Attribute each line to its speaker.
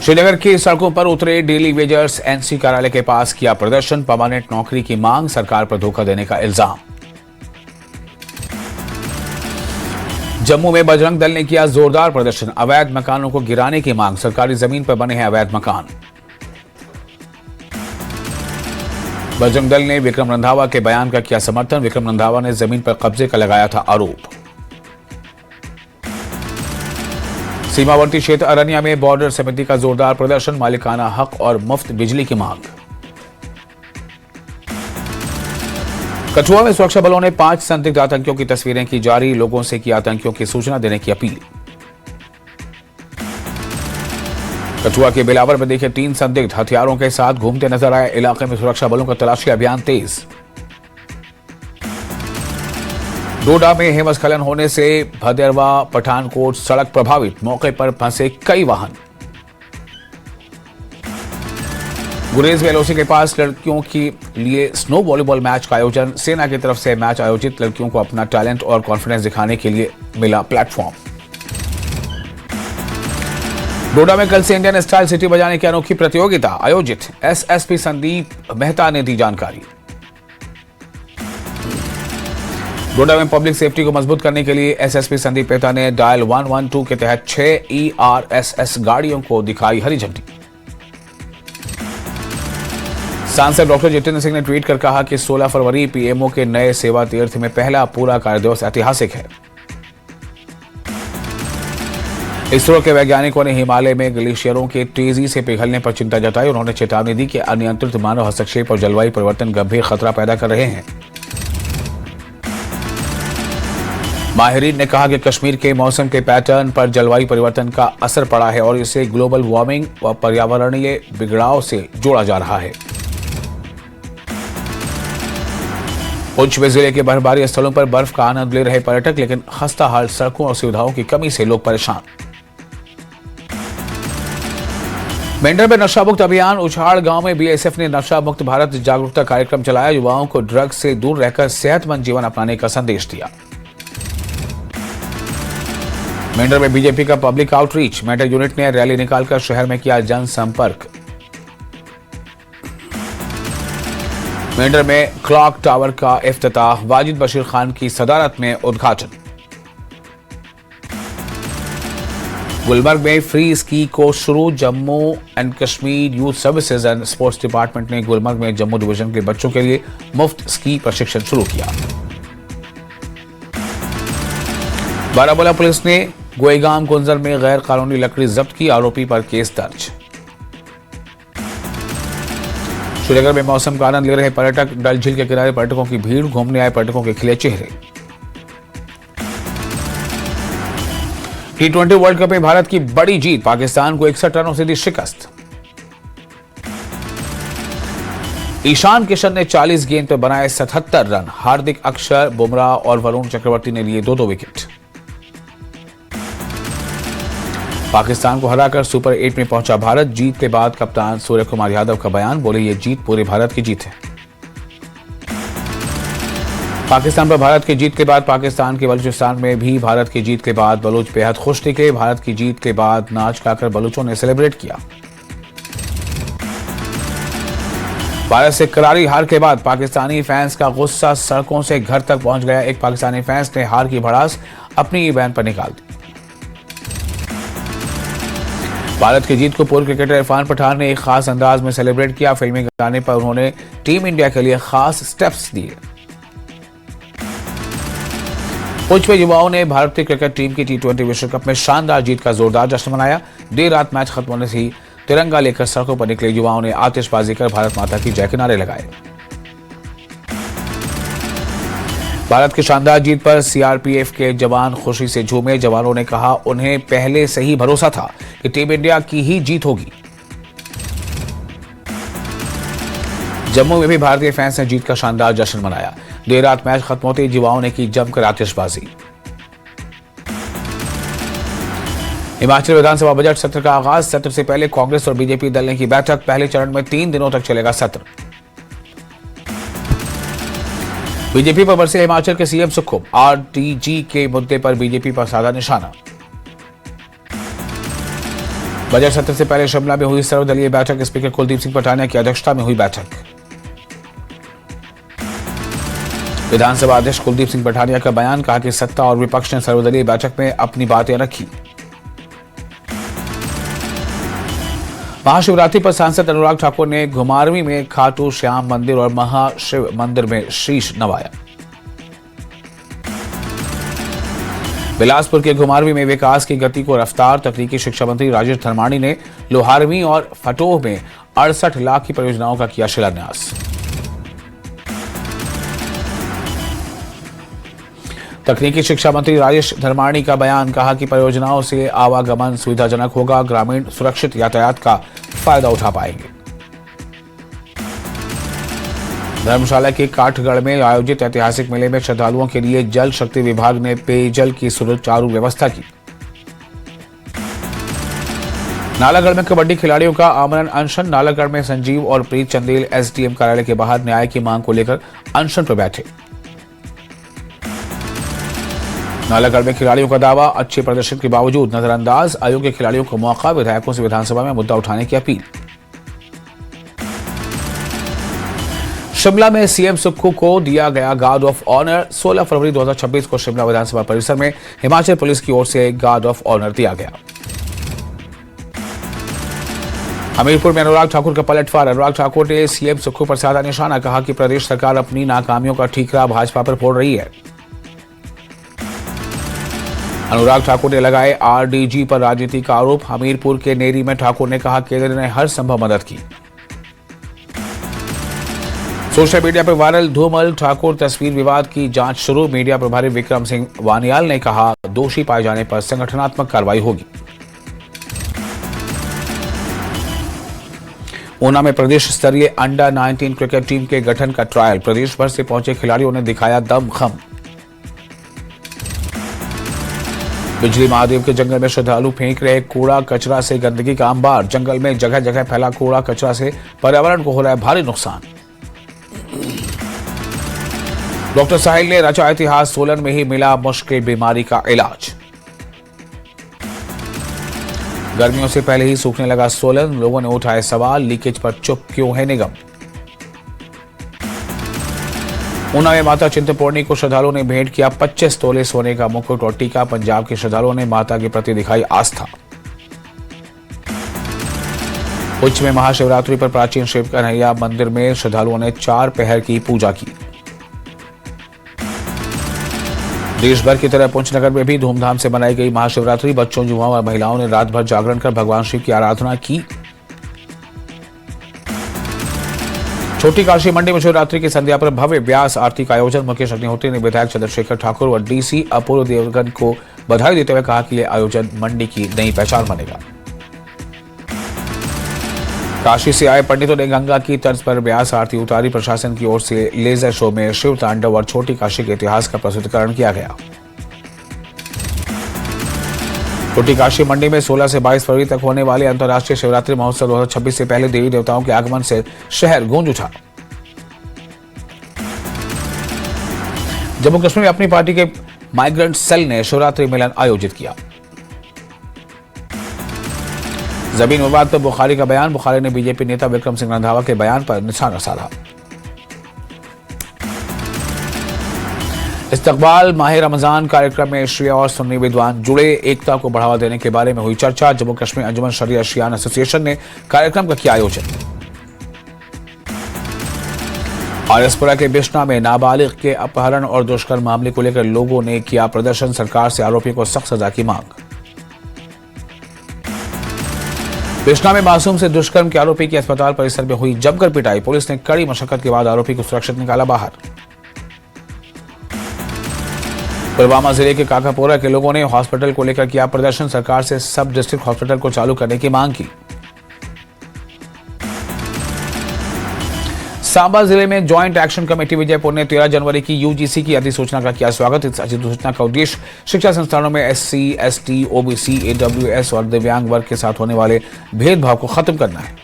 Speaker 1: श्रीनगर की सड़कों पर उतरे डेली वेजर्स, एनसी कार्यालय के पास किया प्रदर्शन, परमानेंट नौकरी की मांग, सरकार पर धोखा देने का इल्जाम। जम्मू में बजरंग दल ने किया जोरदार प्रदर्शन, अवैध मकानों को गिराने की मांग, सरकारी जमीन पर बने हैं अवैध मकान। बजरंग दल ने विक्रम रंधावा के बयान का किया समर्थन, विक्रम रंधावा ने जमीन पर कब्जे का लगाया था आरोप। सीमावर्ती क्षेत्र अरनिया में बॉर्डर समिति का जोरदार प्रदर्शन, मालिकाना हक और मुफ्त बिजली की मांग। कठुआ में सुरक्षा बलों ने 5 संदिग्ध आतंकियों की तस्वीरें की जारी, लोगों से की आतंकियों की सूचना देने की अपील। कठुआ के बिलावर में देखे 3 संदिग्ध हथियारों के साथ घूमते नजर आए, इलाके में सुरक्षा बलों का तलाशी अभियान तेज। डोडा में हिमस्खलन होने से भदेरवा पठानकोट सड़क प्रभावित, मौके पर फंसे कई वाहन। गुरेज में एलओसी के पास लड़कियों के लिए स्नो वॉलीबॉल मैच का आयोजन, सेना की तरफ से मैच आयोजित, लड़कियों को अपना टैलेंट और कॉन्फिडेंस दिखाने के लिए मिला प्लेटफॉर्म। डोडा में कल से इंडियन स्टाइल सिटी बजाने की अनोखी प्रतियोगिता आयोजित, एसएसपी संदीप मेहता ने दी जानकारी। डोडा में पब्लिक सेफ्टी को मजबूत करने के लिए एसएसपी संदीप मेहता ने डायल 112 के तहत 6 ERSS गाड़ियों को दिखाई हरी झंडी। सांसद डॉक्टर जितेंद्र सिंह ने ट्वीट कर कहा कि 16 फरवरी पीएमओ के नए सेवा तीर्थ में पहला पूरा कार्यदिवस ऐतिहासिक है। इसरो के वैज्ञानिकों ने हिमालय में ग्लेशियरों के तेजी से पिघलने पर चिंता जताई, उन्होंने चेतावनी दी कि अनियंत्रित मानव हस्तक्षेप और जलवायु परिवर्तन गंभीर खतरा पैदा कर रहे हैं। माहिरीन ने कहा कि कश्मीर के मौसम के पैटर्न पर जलवायु परिवर्तन का असर पड़ा है और इसे ग्लोबल वार्मिंग व पर्यावरणीय बिगड़ाव से जोड़ा जा रहा है। पुंछ में जिले के बर्फबारी स्थलों पर बर्फ का आनंद ले रहे पर्यटक, लेकिन खस्ता हाल सड़कों और सुविधाओं की कमी से लोग परेशान। मेंढर में नशा मुक्त अभियान, उछाड़ गांव में बीएसएफ ने नशा मुक्त भारत जागरूकता कार्यक्रम चलाया, युवाओं को ड्रग्स से दूर रहकर सेहतमंद जीवन अपनाने का संदेश दिया। मेंढर में बीजेपी का पब्लिक आउटरीच, मेंढर यूनिट ने रैली निकालकर शहर में किया जनसंपर्क। मेंढर में क्लॉक टावर का इफ्तिताह, वाजिद बशीर खान की सदारत में उद्घाटन। गुलमर्ग में फ्री स्की कोर्स शुरू, Jammu and Kashmir youth services and sports department ने गुलमर्ग में जम्मू डिवीजन के बच्चों के लिए मुफ्त स्की प्रशिक्षण शुरू किया। बारामूला पुलिस ने गोएगाम गुंजर में गैर कानूनी लकड़ी जब्त की, आरोपी पर केस दर्ज। श्रीनगर में मौसम का आनंद ले रहे पर्यटक, डल झील के किनारे पर्यटकों की भीड़, घूमने आए पर्यटकों के खिले चेहरे। T20 वर्ल्ड कप में भारत की बड़ी जीत, पाकिस्तान को 61 रनों से दी शिकस्त। ईशान किशन ने 40 गेंद पर बनाए 77 रन, हार्दिक, अक्षर, बुमराह और वरुण चक्रवर्ती ने लिए 2-2 विकेट। पाकिस्तान को हराकर सुपर 8 में पहुंचा भारत, जीत के बाद कप्तान सूर्य कुमार यादव का बयान, बोले ये जीत पूरे भारत की जीत है। पाकिस्तान पर भारत की जीत के बाद पाकिस्तान के बलूचिस्तान में भी भारत की जीत के बाद बलूच बेहद खुश निकले, भारत की जीत के बाद नाच गाकर बलूचों ने सेलिब्रेट किया। भारत से करारी हार के बाद पाकिस्तानी फैंस का गुस्सा सड़कों से घर तक पहुंच गया, एक पाकिस्तानी फैंस ने हार की भड़ास अपनी बयान पर निकाल दी। भारत की जीत को पूर्व क्रिकेटर इरफान पठान ने एक खास अंदाज में सेलिब्रेट किया, फिल्मी गाने पर उन्होंने टीम इंडिया के लिए खास स्टेप्स दिए। पुंछ में युवाओं ने भारतीय क्रिकेट टीम की T20 विश्व कप में शानदार जीत का जोरदार जश्न मनाया, देर रात मैच खत्म होने से ही तिरंगा लेकर सड़कों पर निकले युवाओं ने आतिशबाजी कर भारत माता की जय के नारे लगाए। भारत की शानदार जीत पर सीआरपीएफ के जवान खुशी से झूमे, जवानों ने कहा उन्हें पहले से ही भरोसा था कि टीम इंडिया की ही जीत होगी। जम्मू में भी भारतीय फैंस ने जीत का शानदार जश्न मनाया, देर रात मैच खत्म होते ही युवाओं ने की जमकर आतिशबाजी। हिमाचल विधानसभा बजट सत्र का आगाज, सत्र से पहले कांग्रेस और बीजेपी दल ने की बैठक, पहले चरण में 3 दिनों तक चलेगा सत्र। बीजेपी पर बरसे हिमाचल के सीएम सुक्खू, आरटीजी के मुद्दे पर बीजेपी पर साधा निशाना। बजट सत्र से पहले शिमला में हुई सर्वदलीय बैठक। स्पीकर कुलदीप सिंह पठानिया की अध्यक्षता में हुई बैठक। विधानसभा अध्यक्ष कुलदीप सिंह पठानिया का बयान, कहा कि सत्ता और विपक्ष ने सर्वदलीय बैठक में अपनी बातें रखी। महाशिवरात्रि पर सांसद अनुराग ठाकुर ने घुमारवीं में खाटू श्याम मंदिर और महाशिव मंदिर में शीश नवाया। बिलासपुर के घुमारवीं में विकास की गति को रफ्तार। तकनीकी शिक्षा मंत्री राजेश धर्माणी ने लोहारवीं और फटोह में 68 लाख की परियोजनाओं का किया शिलान्यास। तकनीकी शिक्षा मंत्री राजेश धर्माणी का बयान, कहा कि परियोजनाओं से आवागमन सुविधाजनक होगा, ग्रामीण सुरक्षित यातायात का फायदा उठा पाएंगे। धर्मशाला के काठगढ़ में आयोजित ऐतिहासिक मेले में श्रद्धालुओं के लिए जल शक्ति विभाग ने पेयजल की सुचारू व्यवस्था की। नालागढ़ में कबड्डी खिलाड़ियों का आमरण अनशन। नालागढ़ में संजीव और प्रीत चंदेल एसडीएम कार्यालय के बाहर न्याय की मांग को लेकर अनशन पर बैठे। नालागढ़ में खिलाड़ियों का दावा, अच्छे प्रदर्शन के बावजूद नजरअंदाज, अयोग्य खिलाड़ियों को मौका। विधायकों से विधानसभा में मुद्दा उठाने की अपील। शिमला में सीएम सुक्खू को दिया गया गार्ड ऑफ ऑनर। 16 फरवरी 2026 को शिमला विधानसभा परिसर में हिमाचल पुलिस की ओर से गार्ड ऑफ ऑनर दिया गया। हमीरपुर में अनुराग ठाकुर का पलटवार। अनुराग ठाकुर ने सीएम सुक्खू पर साधा निशाना, कहा कि प्रदेश सरकार अपनी नाकामियों का ठीकरा भाजपा पर फोड़ रही है। अनुराग ठाकुर ने लगाए आरडीजी पर राजनीति का आरोप। हमीरपुर के नेरी में ठाकुर ने कहा, केंद्र ने हर संभव मदद की। सोशल मीडिया पर वायरल धूमल ठाकुर तस्वीर विवाद की जांच शुरू। मीडिया प्रभारी विक्रम सिंह वानियाल ने कहा, दोषी पाए जाने पर संगठनात्मक कार्रवाई होगी। ऊना में प्रदेश स्तरीय अंडर 19 क्रिकेट टीम के गठन का ट्रायल। प्रदेश भर से पहुंचे खिलाड़ियों ने दिखाया दमखम। बिजली महादेव के जंगल में श्रद्धालु फेंक रहे कूड़ा कचरा से गंदगी का अंबार। जंगल में जगह जगह फैला कूड़ा कचरा से पर्यावरण को हो रहा है भारी नुकसान। डॉक्टर साहिल ने रचा इतिहास। सोलन में ही मिला मुश्किल बीमारी का इलाज। गर्मियों से पहले ही सूखने लगा सोलन। लोगों ने उठाए सवाल, लीकेज पर चुप क्यों है निगम। ऊना में माता चिंतपूर्णी को श्रद्धालुओं ने भेंट किया 25 तोले सोने का मुकुट और टीका। पंजाब के श्रद्धालुओं ने माता के प्रति दिखाई आस्था। उच्च में महाशिवरात्रि पर प्राचीन शिव कन्हैया मंदिर में श्रद्धालुओं ने 4 पहर की पूजा की। देश भर की तरह पुंछ नगर में भी धूमधाम से मनाई गई महाशिवरात्रि। बच्चों, युवाओं और महिलाओं ने रात भर जागरण कर भगवान शिव की आराधना की। छोटी काशी मंडी में शिवरात्रि की संध्या पर भव्य व्यास आरती का आयोजन। मुकेश अग्निहोत्री ने विधायक चंद्रशेखर ठाकुर और डीसी अपूर्व देवगन को बधाई देते हुए कहा कि यह आयोजन मंडी की नई पहचान बनेगा। काशी से आए पंडितों ने गंगा की तर्ज पर व्यास आरती उतारी। प्रशासन की ओर से लेजर शो में शिव तांडव और छोटी काशी के इतिहास का प्रस्तुतिकरण किया गया। छोटी काशी मंडी में 16 से 22 फरवरी तक होने वाले अंतर्राष्ट्रीय शिवरात्रि महोत्सव 2026 से पहले देवी देवताओं के आगमन से शहर गूंज उठा। जम्मू कश्मीर में अपनी पार्टी के माइग्रेंट सेल ने शिवरात्रि मिलन आयोजित किया। जमीन विवाद पर बुखारी का बयान। बुखारी ने बीजेपी नेता विक्रम सिंह रंधावा के बयान पर निशाना साधा। इस्तकबाल माह रमजान कार्यक्रम में शिया और सुन्नी विद्वान जुड़े। एकता को बढ़ावा देने के बारे में हुई चर्चा। जम्मू कश्मीर अंजुमन शरिया शियान एसोसिएशन ने कार्यक्रम का किया आयोजन। आरएसपुरा के बिश्ना में नाबालिग के अपहरण और दुष्कर्म मामले को लेकर लोगों ने किया प्रदर्शन। सरकार से आरोपियों को सख्त सजा की मांग। बिश्ना में मासूम से दुष्कर्म के आरोपी की अस्पताल परिसर में हुई जमकर पिटाई। पुलिस ने कड़ी मशक्कत के बाद आरोपी को सुरक्षित निकाला बाहर। पुलवामा जिले के काकापोरा के लोगों ने हॉस्पिटल को लेकर किया प्रदर्शन। सरकार से सब डिस्ट्रिक्ट हॉस्पिटल को चालू करने की मांग की। सांबा जिले में ज्वाइंट एक्शन कमेटी विजयपुर ने 13 जनवरी की यूजीसी की अधिसूचना का किया स्वागत। इस अधिसूचना का उद्देश्य शिक्षा संस्थानों में एससी, एसटी, ओबीसी, एडब्ल्यूएस और दिव्यांग वर्ग के साथ होने वाले भेदभाव को खत्म करना है।